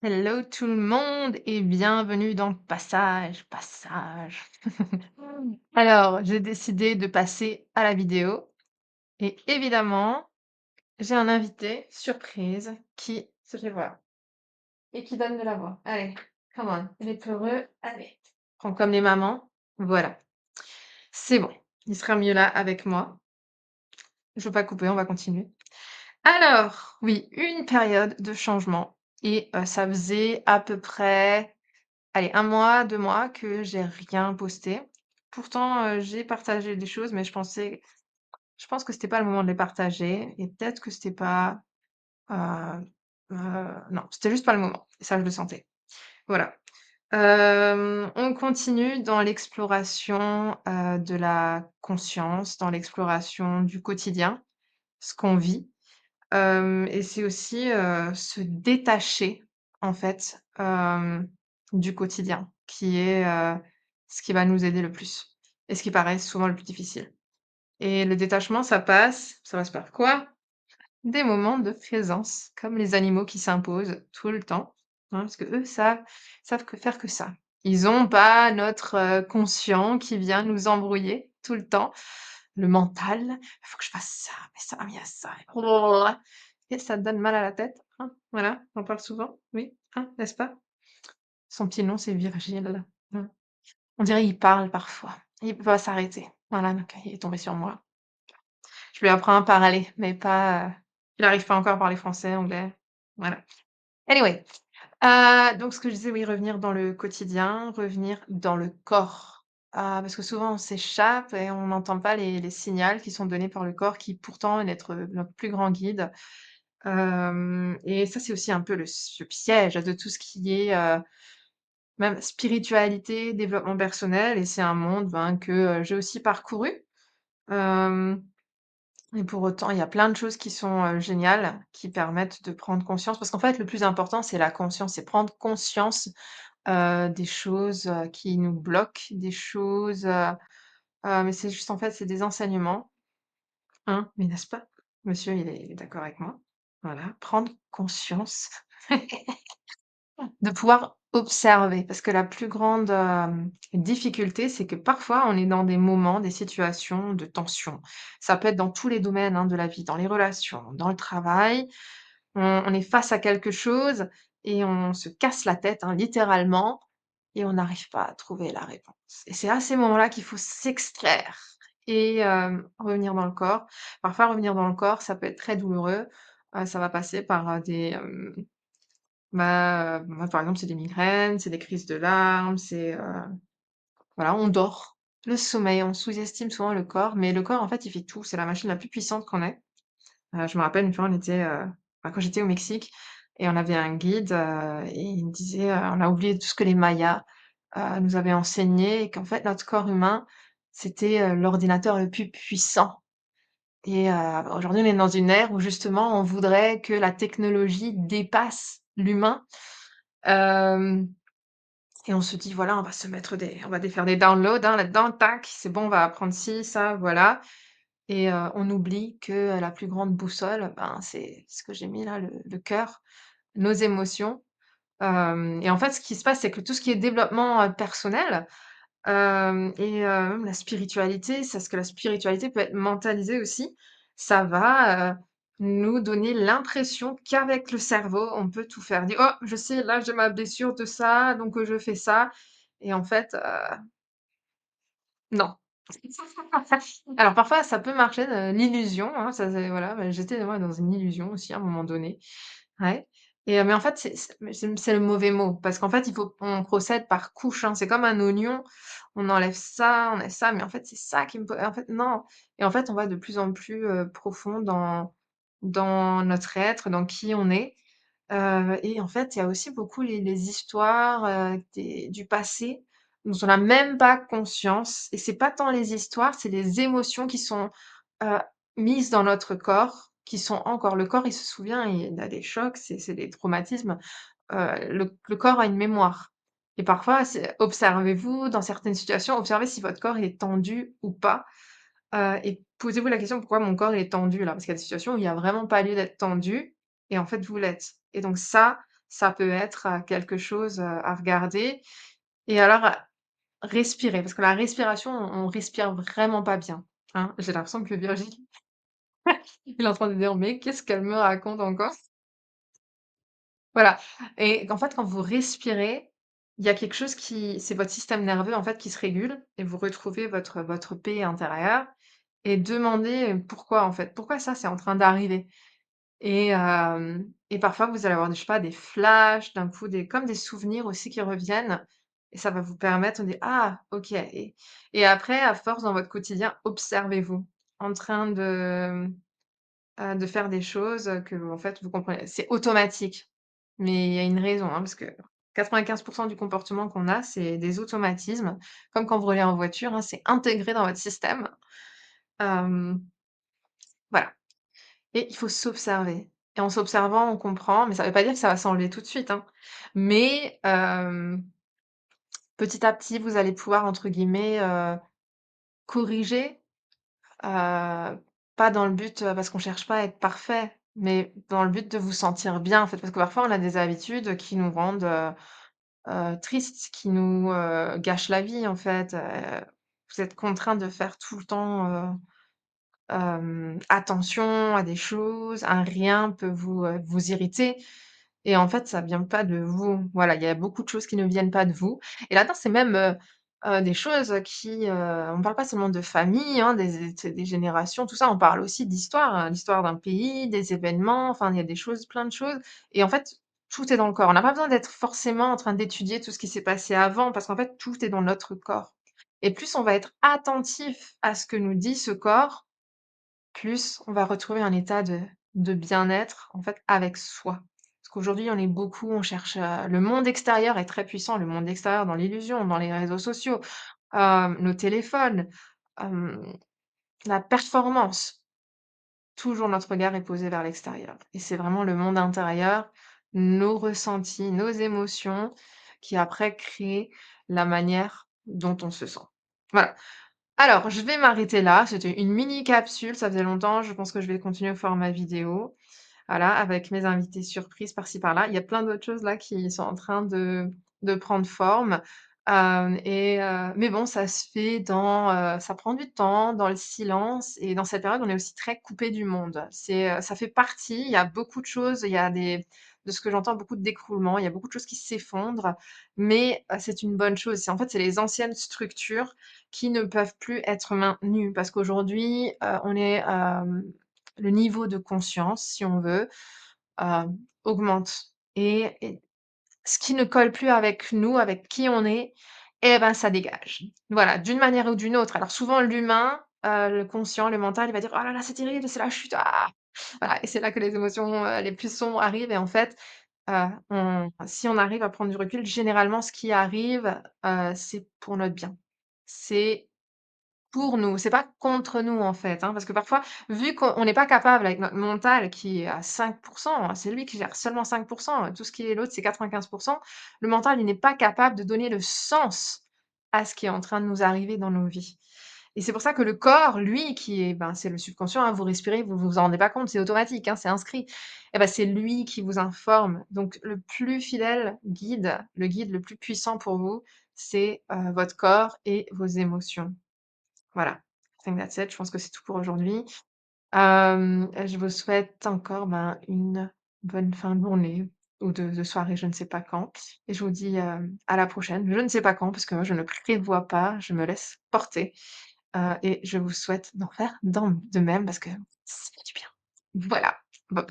Hello tout le monde et bienvenue dans Passage. Alors, j'ai décidé de passer à la vidéo et évidemment, j'ai un invité surprise qui se fait voir et qui donne de la voix. Allez, come on, il est heureux, allez. Prends comme les mamans, voilà. C'est bon, il sera mieux là avec moi. Je veux pas couper, on va continuer. Alors, oui, une période de changement et ça faisait à peu près allez, 1 mois, 2 mois que j'ai rien posté. Pourtant, j'ai partagé des choses, mais je pense que c'était pas le moment de les partager et peut-être que c'était pas, heu non, c'était juste pas le moment et ça, je le sentais. Voilà. On continue dans l'exploration, de la conscience, dans l'exploration du quotidien, ce qu'on vit, et c'est aussi, se détacher, en fait, du quotidien qui est, ce qui va nous aider le plus et ce qui paraît souvent le plus difficile et le détachement, ça passe par quoi? Des moments de présence, comme les animaux qui s'imposent tout le temps, hein, parce qu'eux savent que faire que ça. Ils ont pas notre, conscient qui vient nous embrouiller tout le temps. Le mental: «Il faut que je fasse ça, mais ça, mais il y a ça et ça te donne mal à la tête, hein?» Voilà, on parle souvent, oui, hein, n'est-ce pas? Son petit nom, c'est Virgile. Mmh. On dirait il parle parfois. Il peut pas s'arrêter. Voilà, donc il est tombé sur moi. Je lui apprends à parler, mais pas, il arrive pas encore à parler français, anglais, voilà. Anyway, donc ce que je disais, oui, revenir dans le quotidien, revenir dans le corps. Parce que souvent on s'échappe et on n'entend pas les signaux qui sont donnés par le corps qui pourtant est notre plus grand guide. Et ça, c'est aussi un peu le piège de tout ce qui est, même spiritualité, développement personnel et c'est un monde, ben, que, j'ai aussi parcouru. Hem Et pour autant, il y a plein de choses qui sont, géniales, qui permettent de prendre conscience parce qu'en fait, le plus important, c'est la conscience, c'est prendre conscience, des choses, qui nous bloquent, des choses, mais c'est juste, en fait, c'est des enseignements, hein, mais n'est-ce pas? Monsieur, il est d'accord avec moi. Voilà, prendre conscience. De pouvoir observer, parce que la plus grande, difficulté, c'est que parfois on est dans des moments, des situations de tension. Ça peut être dans tous les domaines, hein, de la vie, dans les relations, dans le travail. On est face à quelque chose et on se casse la tête, hein, littéralement et on n'arrive pas à trouver la réponse et c'est à ces moments-là qu'il faut s'extraire et revenir dans le corps. Parfois revenir dans le corps, ça peut être très douloureux, ça va passer par, moi, par exemple, c'est des migraines, c'est des crises de larmes, c'est, voilà, on dort. Le sommeil, on sous-estime souvent le corps, mais le corps, en fait, il fait tout. C'est la machine la plus puissante qu'on ait. Je me rappelle une fois, on était, quand j'étais au Mexique et on avait un guide, et il me disait, on a oublié tout ce que les Mayas, nous avaient enseigné et qu'en fait, notre corps humain, c'était, l'ordinateur le plus puissant et aujourd'hui, on est dans une ère où justement, on voudrait que la technologie dépasse l'humain. Hem Et on se dit: «Voilà, on va faire des downloads, hein, là-dedans, tac, c'est bon, on va apprendre ci, ça, voilà» et on oublie que, la plus grande boussole, ben, c'est ce que j'ai mis là, le cœur, nos émotions. Et en fait, ce qui se passe, c'est que tout ce qui est développement, personnel, et même la spiritualité, c'est parce que la spiritualité peut être mentalisée aussi. Ça va, nous donner l'impression qu'avec le cerveau, on peut tout faire. Dire: «Oh, je sais, là, j'ai ma blessure de ça, donc je fais ça» et en fait, non. Alors parfois, ça peut marcher, l'illusion, hein, ça c'est voilà, bah, j'étais moi dans une illusion aussi à un moment donné. Ouais et mais en fait, c'est le mauvais mot parce qu'en fait, il faut on procède par couches, hein. C'est comme un oignon, on enlève ça, mais en fait, c'est ça qui me po en fait, non et en fait, on va de plus en plus, profond dans notre être, dans qui on est, et en fait, il y a aussi beaucoup les histoires, des du passé dont on n'a même pas conscience et c'est pas tant les histoires, c'est les émotions qui sont, heu, mises dans notre corps, qui sont encore le corps, il se souvient, il a des chocs, c'est des traumatismes, le corps a une mémoire et parfois, c'est observez-vous dans certaines situations, observez si votre corps il est tendu ou pas, et posez-vous la question: «Pourquoi mon corps il est tendu là?» parce qu'il y a des situations où il y a vraiment pas lieu d'être tendu et en fait, vous l'êtes et donc ça, ça peut être, quelque chose, à regarder et alors, respirer, parce que la respiration, on respire vraiment pas bien, hein. J'ai l'impression que Virgile, il est en train de dire: «Mais qu'est-ce qu'elle me raconte encore?» Voilà et qu'en fait, quand vous respirez, il y a quelque chose qui c'est votre système nerveux, en fait, qui se régule et vous retrouvez votre paix intérieure et demandez, pourquoi, en fait. Pourquoi ça, c'est en train d'arriver? Et parfois, vous allez avoir des je sais pas, des flashs, d'un coup, des comme des souvenirs aussi qui reviennent et ça va vous permettre de dire: «Ah OK» et après, à force, dans votre quotidien, observez-vous en train de faire des choses, que, en fait, vous comprenez c'est automatique, mais il y a une raison, hein, parce que 95 du comportement qu'on a, c'est des automatismes, comme quand vous roulez en voiture, hein, c'est intégré dans votre système. Hem, voilà et il faut s'observer et en s'observant, on comprend, mais ça veut pas dire que ça va s'enlever tout de suite, hein, mais petit à petit, vous allez pouvoir, entre guillemets, «corriger». Pas dans le but, parce qu'on cherche pas à être parfait, mais dans le but de vous sentir bien, en fait. Parce que parfois on a des habitudes qui nous rendent, tristes, qui nous, gâchent la vie, en fait. Vous êtes contraint de faire tout le temps, attention à des choses, un rien peut vous irriter et en fait, ça vient pas de vous. Voilà, il y a beaucoup de choses qui ne viennent pas de vous et là-dedans, c'est même, des choses qui, on parle pas seulement de famille, hein, des générations, tout ça, on parle aussi d'histoire, hein, l'histoire d'un pays, des événements, enfin, il y a des choses, plein de choses et en fait, tout est dans le corps. On n'a pas besoin d'être forcément en train d'étudier tout ce qui s'est passé avant parce qu'en fait, tout est dans notre corps et plus on va être attentif à ce que nous dit ce corps, plus on va retrouver un état de bien-être, en fait, avec soi. Parce qu'aujourd'hui, on est beaucoup, on cherche, le monde extérieur est très puissant, le monde extérieur dans l'illusion, dans les réseaux sociaux, nos téléphones, hem, la performance. Toujours notre regard est posé vers l'extérieur et c'est vraiment le monde intérieur, nos ressentis, nos émotions qui après créent la manière dont on se sent. Voilà. Alors, je vais m'arrêter là. C'était une mini capsule, ça faisait longtemps. Je pense que je vais continuer au format vidéo. Voilà, avec mes invités surprises par-ci par-là. Il y a plein d'autres choses là qui sont en train de prendre forme. Mais bon, ça se fait ça prend du temps, dans le silence et dans cette période, on est aussi très coupé du monde. Ça fait partie, il y a beaucoup de choses, il y a de ce que j'entends, beaucoup de décroulements, il y a beaucoup de choses qui s'effondrent, mais c'est une bonne chose. C'est les anciennes structures qui ne peuvent plus être maintenues parce qu'aujourd'hui, le niveau de conscience, si on veut, augmente et ce qui ne colle plus avec nous, avec qui on est, eh ben, ça dégage. Voilà, d'une manière ou d'une autre. Alors souvent l'humain, le conscient, le mental, il va dire: «Oh là là, c'est terrible, c'est la chute, ah!» Voilà et c'est là que les émotions, les plus sombres arrivent et en fait, on si on arrive à prendre du recul, généralement ce qui arrive, c'est pour notre bien. C'est pour nous, c'est pas contre nous, en fait, hein, parce que parfois, vu qu'on n'est pas capable avec notre mental qui est à 5 hein, c'est lui qui gère seulement 5 tout ce qui est l'autre, c'est 95. Le mental, il n'est pas capable de donner le sens à ce qui est en train de nous arriver dans nos vies et c'est pour ça que le corps, lui, qui est ben, c'est le subconscient, hein, vous respirez, vous en rendez pas compte, c'est automatique, hein, c'est inscrit et ben, c'est lui qui vous informe donc le plus fidèle guide, le guide le plus puissant pour vous, c'est, votre corps et vos émotions. Voilà, I think that's it. Je pense que c'est tout pour aujourd'hui. Je vous souhaite encore, ben, une bonne fin de journée ou de soirée, je ne sais pas quand et je vous dis, à la prochaine. Je ne sais pas quand parce que moi je ne prévois pas, je me laisse porter, et je vous souhaite d'en faire de même parce que ça fait du bien. Voilà. Bon